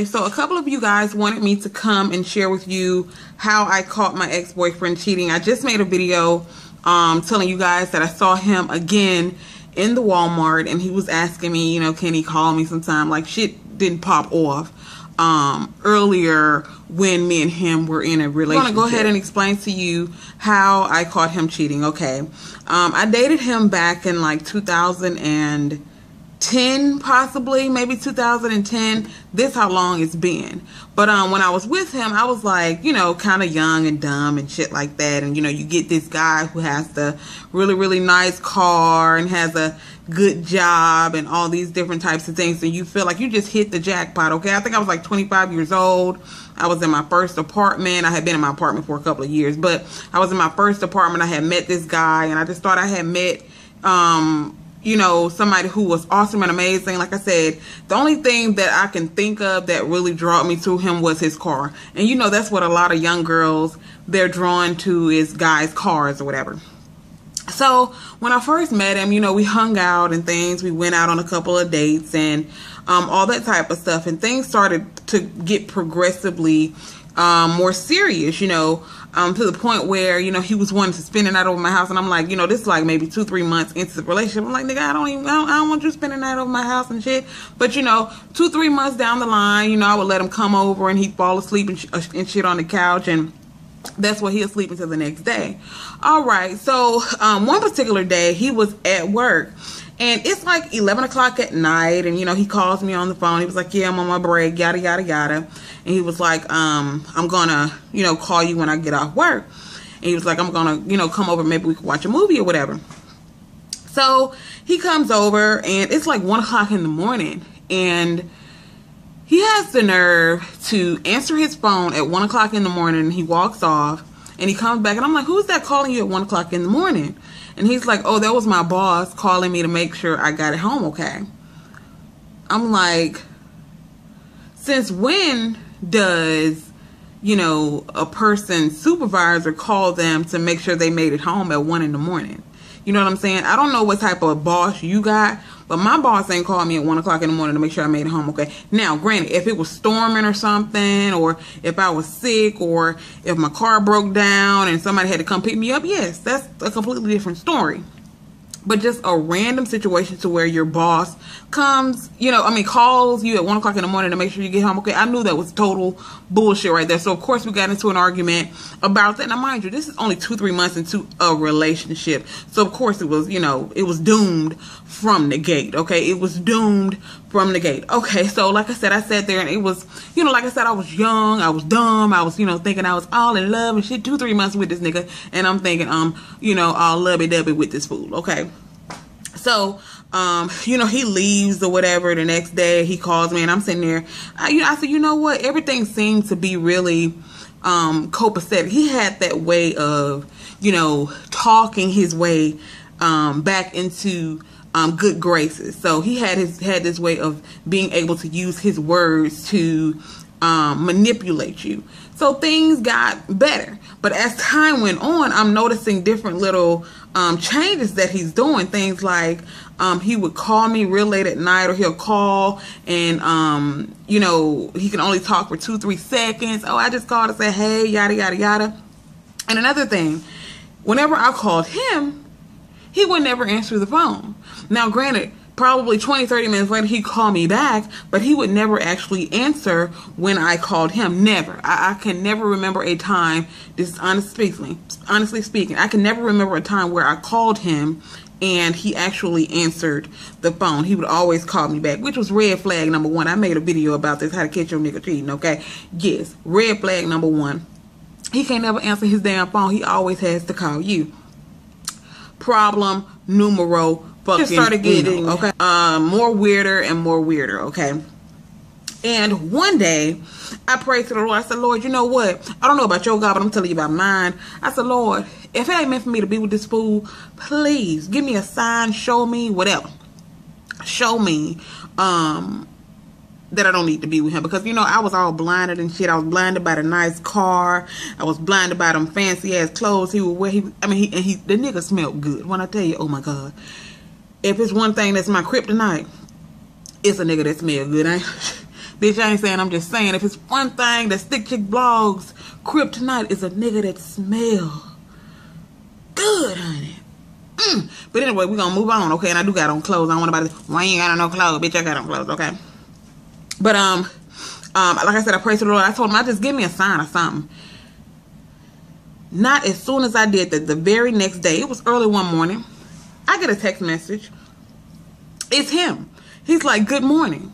So a couple of you guys wanted me to come and share with you how I caught my ex-boyfriend cheating. I just made a video telling you guys that I saw him again in the Walmart, and he was asking me, you know, can he call me sometime? Like, shit didn't pop off earlier when me and him were in a relationship. I'm gonna go ahead and explain to you how I caught him cheating. Okay, I dated him back in like 2010, possibly, maybe 2010. This how long it's been. But when I was with him, I was like, you know, kind of young and dumb and shit like that. And you know, you get this guy who has the really nice car and has a good job and all these different types of things, and you feel like you just hit the jackpot. Okay, I think I was like 25 years old. I was in my first apartment. I had been in my apartment for a couple of years, but I was in my first apartment. I had met this guy, and I just thought I had met you know, somebody who was awesome and amazing. Like I said, the only thing that I can think of that really drew me to him was his car. And you know, that's what a lot of young girls, they're drawn to, is guys' cars or whatever. So when I first met him, you know, we hung out and things. We went out on a couple of dates and all that type of stuff. And things started to get progressively more serious, you know, to the point where, you know, he was wanting to spend the night over my house. And I'm like, you know, this is like maybe 2-3 months into the relationship. I'm like, nigga, I don't want you spending the night over my house and shit. But, you know, 2-3 months down the line, you know, I would let him come over and he'd fall asleep and shit on the couch, and that's where he'll sleep until the next day. All right. So one particular day he was at work, and it's like 11 o'clock at night, and you know, he calls me on the phone. He was like, yeah, I'm on my break, yada yada yada. And he was like, I'm gonna, you know, call you when I get off work. And he was like, I'm gonna, you know, come over, maybe we can watch a movie or whatever. So he comes over, and it's like 1 o'clock in the morning, and he has the nerve to answer his phone at 1 o'clock in the morning. And he walks off, and he comes back, and I'm like, who's that calling you at 1 o'clock in the morning? And he's like, oh, that was my boss calling me to make sure I got it home okay. I'm like, since when does, you know, a person's supervisor call them to make sure they made it home at 1 in the morning? You know what I'm saying? I don't know what type of boss you got, but my boss ain't called me at 1 o'clock in the morning to make sure I made it home okay. Now, granted, if it was storming or something, or if I was sick, or if my car broke down and somebody had to come pick me up, yes, that's a completely different story. But just a random situation to where your boss comes, you know, I mean, calls you at 1 o'clock in the morning to make sure you get home okay. I knew that was total bullshit right there. So, of course, we got into an argument about that. Now, mind you, this is only 2-3 months into a relationship. So, of course, it was, you know, it was doomed from the gate, okay? It was doomed from the gate. Okay, so, like I said, I sat there, and it was, you know, like I said, I was young, I was dumb, I was, you know, thinking I was all in love and shit. 2-3 months with this nigga, and I'm thinking, you know, all lovey-dovey with this fool, okay? So, you know, he leaves or whatever. The next day he calls me, and I'm sitting there. I said, you know what? Everything seemed to be really copacetic. He had that way of, you know, talking his way back into good graces. So he had this way of being able to use his words to manipulate you. So things got better. But as time went on, I'm noticing different little changes that he's doing. Things like he would call me real late at night, or he'll call and you know, he can only talk for 2-3 seconds. Oh, I just called to say hey, yada yada yada. And another thing, whenever I called him, he would never answer the phone. Now, granted, probably 20-30 minutes later he'd call me back, but he would never actually answer when I called him. Never. I can never remember a time, this is honestly speaking, I can never remember a time where I called him and he actually answered the phone. He would always call me back, which was red flag number 1. I made a video about this, how to catch your nigga cheating, okay? Yes, red flag number 1. He can't never answer his damn phone. He always has to call you. Problem numero fucking just started getting okay, more weirder and more weirder, okay? And one day I prayed to the Lord. I said, Lord, you know what? I don't know about your God, but I'm telling you about mine. I said, Lord, if it ain't meant for me to be with this fool, please give me a sign, show me, whatever. Show me that I don't need to be with him. Because, you know, I was all blinded and shit. I was blinded by the nice car. I was blinded by them fancy ass clothes he would wear. The nigga smelled good. When I tell you, oh my God. If it's one thing that's my kryptonite, it's a nigga that smells good. Bitch, I ain't saying, I'm just saying, if it's one thing that Stick Chick Blogs kryptonite is a nigga that smell good, honey. But anyway, we're gonna move on, okay? And I do got on clothes. I don't want nobody to, why you ain't got on no clothes? Bitch, I got on clothes, okay? But like I said, I prayed to the Lord. I told him, I just give me a sign or something. Not as soon as I did that, the very next day, it was early one morning, I get a text message. It's him. He's like, good morning.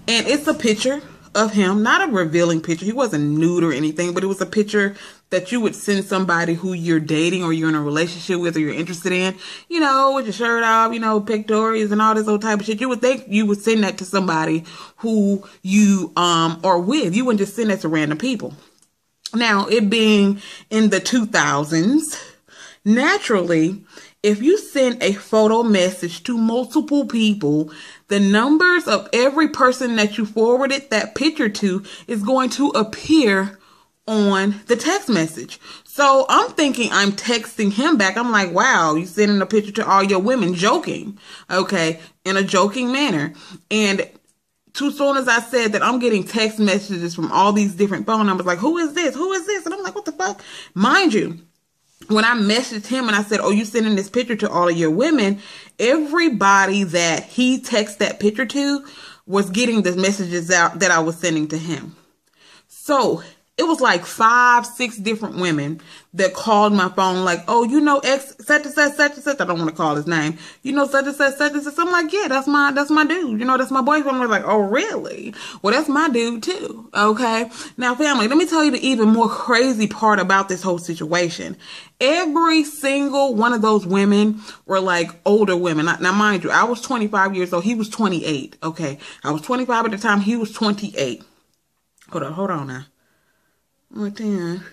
And it's a picture of him, not a revealing picture. He wasn't nude or anything, but it was a picture that you would send somebody who you're dating or you're in a relationship with or you're interested in, you know, with your shirt off, you know, pectorals and all this old type of shit. You would think you would send that to somebody who you are with. You wouldn't just send that to random people. Now, it being in the 2000s, naturally, if you send a photo message to multiple people, the numbers of every person that you forwarded that picture to is going to appear on the text message. So I'm thinking I'm texting him back. I'm like, wow, you sending a picture to all your women, joking, okay, in a joking manner. And too soon as I said that, I'm getting text messages from all these different phone numbers like, who is this? Who is this? And I'm like, what the fuck? Mind you, when I messaged him and I said, oh, you sending this picture to all of your women, everybody that he texted that picture to was getting the messages out that I was sending to him. So it was like 5, 6 different women that called my phone like, oh, you know, X, such and such, such and such. I don't want to call his name. You know, such and such, such and such. I'm like, yeah, that's my dude. You know, that's my boyfriend. We're like, oh, really? Well, that's my dude too. Okay. Now, family, let me tell you the even more crazy part about this whole situation. Every single one of those women were like older women. Now, mind you, I was 25 years old. He was 28. Okay. I was 25 at the time. He was 28. Hold on now. What 10?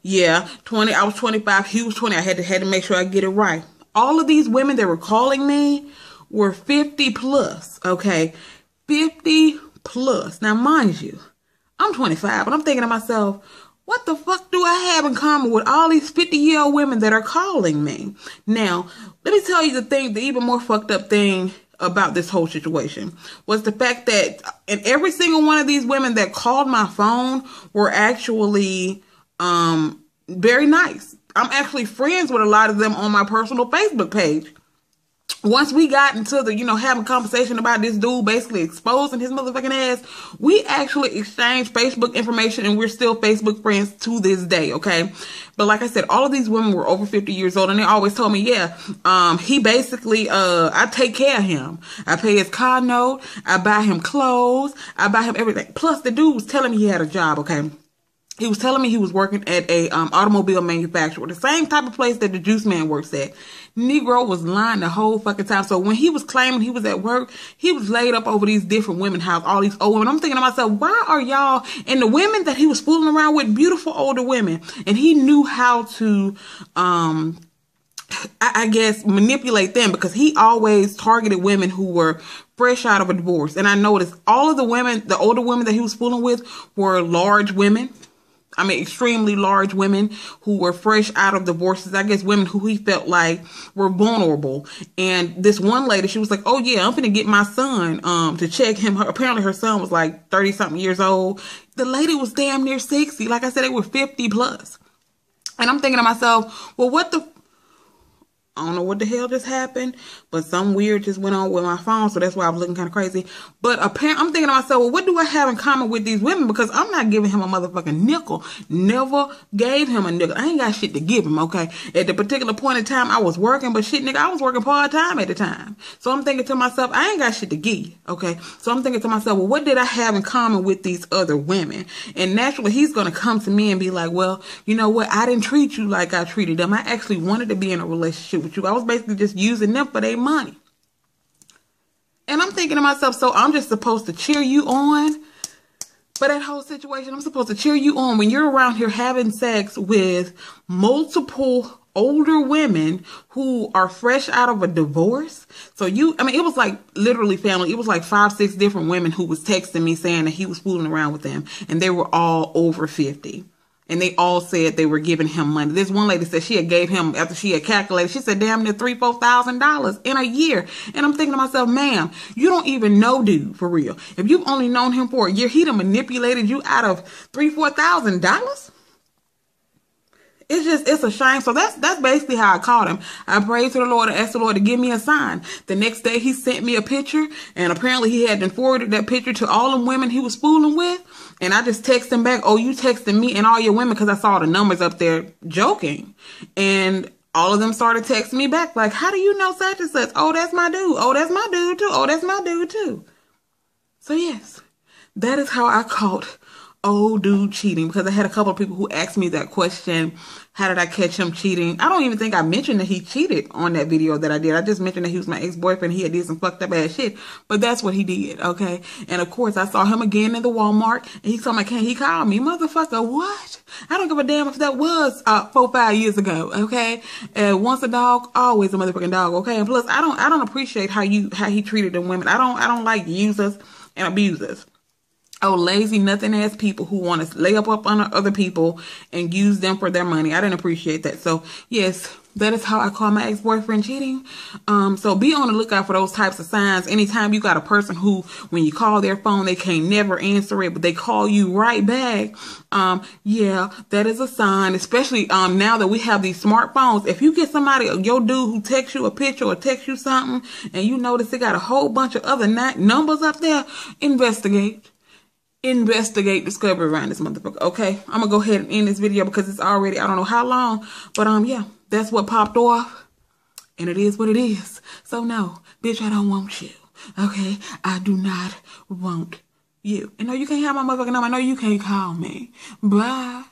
Yeah, 20. I was 25. He was 20. I had to make sure I get it right. All of these women that were calling me were 50 plus. Okay, 50 plus. Now, mind you, I'm 25, and I'm thinking to myself, what the fuck do I have in common with all these 50-year-old women that are calling me? Now, let me tell you the even more fucked up thing about this whole situation was the fact that and every single one of these women that called my phone were actually very nice. I'm actually friends with a lot of them on my personal Facebook page. Once we got into the, you know, having a conversation about this dude basically exposing his motherfucking ass, we actually exchanged Facebook information and we're still Facebook friends to this day, okay? But like I said, all of these women were over 50 years old and they always told me, yeah, he basically, I take care of him. I pay his car note, I buy him clothes, I buy him everything. Plus the dude was telling me he had a job, okay? He was telling me he was working at a automobile manufacturer, the same type of place that the juice man works at. Negro was lying the whole fucking time. So when he was claiming he was at work, he was laid up over these different women house, all these old women. I'm thinking to myself, why are y'all, and the women that he was fooling around with, beautiful older women, and he knew how to, I guess, manipulate them because he always targeted women who were fresh out of a divorce. And I noticed all of the women, the older women that he was fooling with were large women. I mean, extremely large women who were fresh out of divorces. I guess women who he felt like were vulnerable. And this one lady, she was like, oh yeah, I'm going to get my son to check him. Apparently her son was like 30 something years old. The lady was damn near 60. Like I said, they were 50 plus. And I'm thinking to myself, well, I don't know what the hell just happened, but some weird just went on with my phone, so that's why I was looking kind of crazy. But apparently, I'm thinking to myself, well, what do I have in common with these women? Because I'm not giving him a motherfucking nickel. Never gave him a nickel. I ain't got shit to give him, okay? At the particular point in time, I was working, but shit, nigga, I was working part-time at the time. So I'm thinking to myself, I ain't got shit to give, okay? So I'm thinking to myself, well, what did I have in common with these other women? And naturally, he's going to come to me and be like, well, you know what? I didn't treat you like I treated them. I actually wanted to be in a relationship with you. I was basically just using them for their money. And I'm thinking to myself, so I'm just supposed to cheer you on for that whole situation? I'm supposed to cheer you on when you're around here having sex with multiple older women who are fresh out of a divorce? So I mean, it was like literally, family, it was like 5, 6 different women who was texting me saying that he was fooling around with them and they were all over 50. And they all said they were giving him money. This one lady said she had gave him, after she had calculated, she said damn near $3,000-4,000 in a year. And I'm thinking to myself, ma'am, you don't even know dude for real. If you've only known him for a year, he'd have manipulated you out of $3,000-4,000. It's a shame. So that's basically how I caught him. I prayed to the Lord and asked the Lord to give me a sign. The next day he sent me a picture, and apparently he had been forwarded that picture to all the women he was fooling with. And I just texted him back, oh, you texting me and all your women, because I saw the numbers up there joking. And all of them started texting me back like, how do you know such and such? Oh, that's my dude. Oh, that's my dude too. Oh, that's my dude too. So yes, that is how I caught old dude cheating, because I had a couple of people who asked me that question. How did I catch him cheating? I don't even think I mentioned that he cheated on that video that I did. I just mentioned that he was my ex-boyfriend. He had did some fucked up ass shit, but that's what he did. Okay. And of course I saw him again in the Walmart, and he told me, "Can he call me?" Motherfucker, what? I don't give a damn if that was 4-5 years ago. Okay. Once a dog, always a motherfucking dog. Okay. And plus I don't appreciate how he treated the women. I don't like users and abusers. Oh, lazy, nothing ass people who want to lay up on other people and use them for their money. I didn't appreciate that. So yes, that is how I call my ex-boyfriend cheating. So be on the lookout for those types of signs. Anytime you got a person who, when you call their phone, they can't never answer it, but they call you right back. Yeah, that is a sign, especially now that we have these smartphones. If you get somebody, your dude who texts you a picture or texts you something, and you notice they got a whole bunch of other numbers up there, investigate discovery around this motherfucker. Okay, I'm gonna go ahead and end this video because it's already, I don't know how long, but yeah, that's what popped off, and it is what it is. So no, bitch, I don't want you. Okay, I do not want you. And no, you can't have my motherfucking number. I know you can't call me. Bye.